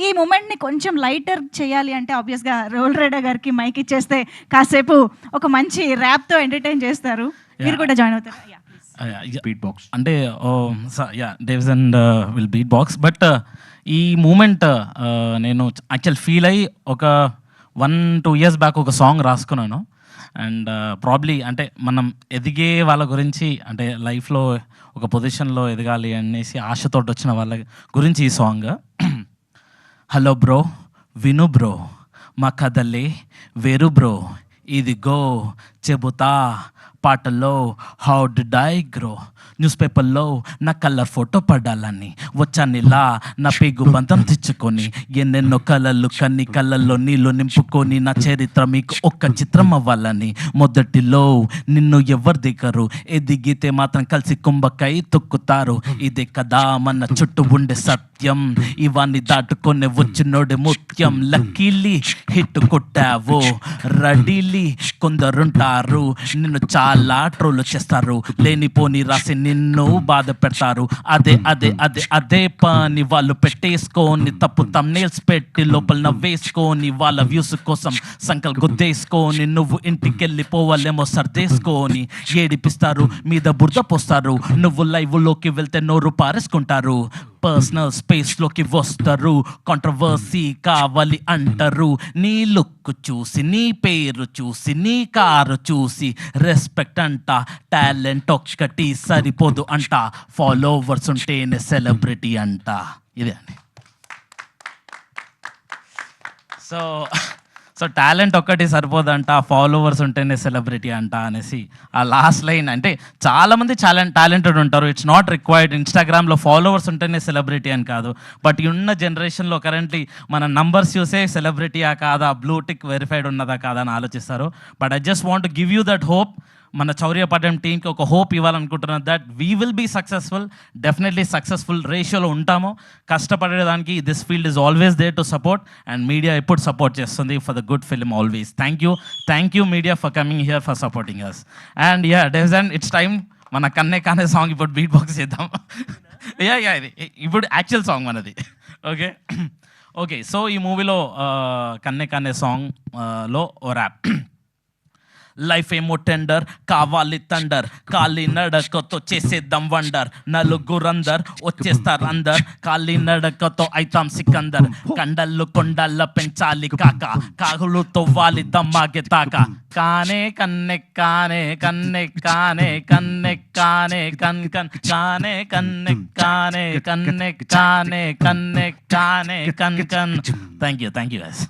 ఈ మూమెంట్‌ని కొంచెం లైటర్ చేయాలి అంటే ఆబ్వియస్‌గా రోల్ రైడర్ గారికి మైక్ ఇచ్చేస్తే కాసేపు ఒక మంచి ర్యాప్‌తో ఎంటర్‌టైన్ చేస్తారు. మీరు కూడా జాయిన్ అవుతారా? యాహ్! ప్లీజ్. బీట్ బాక్స్ అంటే Dave's and will beat box but ఈ మూమెంట్ నేను యాక్చువల్ ఫీల్ అయ్యి ఒక 1-2 ఇయర్స్ బ్యాక్ ఒక సాంగ్ రాసుకున్నాను. అండ్ ప్రాబ్లీ అంటే మనం ఎదిగే వాళ్ళ గురించి అంటే లైఫ్లో ఒక పొజిషన్లో ఎదగాలి అనేసి ఆశతోటి వచ్చిన వాళ్ళ గురించి ఈ సాంగ్. హలో బ్రో, విను బ్రో, మా కథలే వేరు బ్రో, ఇదిగో చెబుతా పాటల్లో how did I grow, news పేపర్లో నా కలర్ ఫోటో పడాలని వచ్చానిలా నా పేగు బంధం తెచ్చుకొని ఎన్నెన్నో కళలు కన్ని కళ్ళల్లో నీళ్ళు నింపుకొని నా చరిత్ర మీకు ఒక్క చిత్రం అవ్వాలని. మొదటిలో నిన్ను ఎవరు దిగరు, ఎదిగితే మాత్రం కలిసి కుంభకై తొక్కుతారు. ఇదే కదా మన చుట్టూ ఉండే సత్యం, ఇవన్నీ దాటుకొని వచ్చినోడే ముత్యం. లక్కీలీ హిట్ కొట్టావు రెడీలీ కొందరుంటారు నిన్ను చాలా ట్రోల్ చేస్తారు, లేనిపోని రాసి నిన్ను బాధ పెడతారు. అదే అదే అదే అదే పని వాళ్ళు పెట్టేసుకొని తప్పు తమ్నేల్స్ పెట్టి లోపల నవ్వేసుకొని వాళ్ళ వ్యూస్ కోసం సంకల్ గుద్దేసుకొని నువ్వు ఇంటికెళ్ళిపోవాలేమో సర్దేసుకొని ఏడిపిస్తారు, మీద బురద పోస్తారు. నువ్వు లైవ్లోకి వెళ్తే నోరు పారేసుకుంటారు, పర్సనల్ స్పేస్లోకి వస్తారు, కాంట్రవర్సీ కావాలి అంటారు. నీ లుక్ చూసి నీ పేరు చూసి నీ కారు చూసి రెస్పెక్ట్ అంట, టాలెంట్ ఒక్కటి సరిపోదు అంట, ఫాలోవర్స్ ఉంటేనే సెలబ్రిటీ అంట. ఇదే అండి. సో టాలెంట్ ఒక్కటి సరిపోదంట, ఫాలోవర్స్ ఉంటేనే సెలబ్రిటీ అంట అనేసి ఆ లాస్ట్ లైన్. అంటే చాలామంది టాలెంటెడ్ ఉంటారు, ఇట్స్ నాట్ రిక్వైర్డ్ ఇన్స్టాగ్రామ్లో ఫాలోవర్స్ ఉంటేనే సెలబ్రిటీ అని కాదు. బట్ ఉన్న జనరేషన్లో కరెంట్లీ మన నంబర్స్ చూసే సెలబ్రిటీయా కాదా, బ్లూ టిక్ వెరిఫైడ్ ఉన్నదా కాదా అని ఆలోచిస్తారు. But I just want give you that hope. మన చౌర్యపట్నం టీంకి ఒక హోప్ ఇవ్వాలనుకుంటున్నాను that we will be successful, definitely successful రేషియోలో ఉంటాము. కష్టపడేదానికి this field is always there to support, and media ఎప్పుడు సపోర్ట్ చేస్తుంది for the good film always. Thank you media for coming here for supporting us. And డెస్ and it's time మన కన్నే కానే song ఇప్పుడు బీట్ బాక్స్ చేద్దాం. ఇది ఇప్పుడు యాక్చువల్ సాంగ్ మనది. ఓకే సో ఈ మూవీలో కన్నే కానే సాంగ్లో ఓ ర్యాప్. లైఫ్ ఏమో టెండర్ కావాలి థండర్, ఖాళీ నడకతో చేసేద్దాం వండర్, నలుగురందర్ వచ్చేస్తారు అందర్, ఖాళీ నడకతో అయితాం సికందర్, కండళ్ళు కొండల్ల పెంచాలి కాక, కాగులు తవ్వాలి దమ్మాగే తాక, కానే కన్నె కానే కన్నె కానే కన్నె కానే కన్ కన్ కానే కన్నె కానే కన్నె కానే కన్నె కానే కన్ కన్. Thank you guys.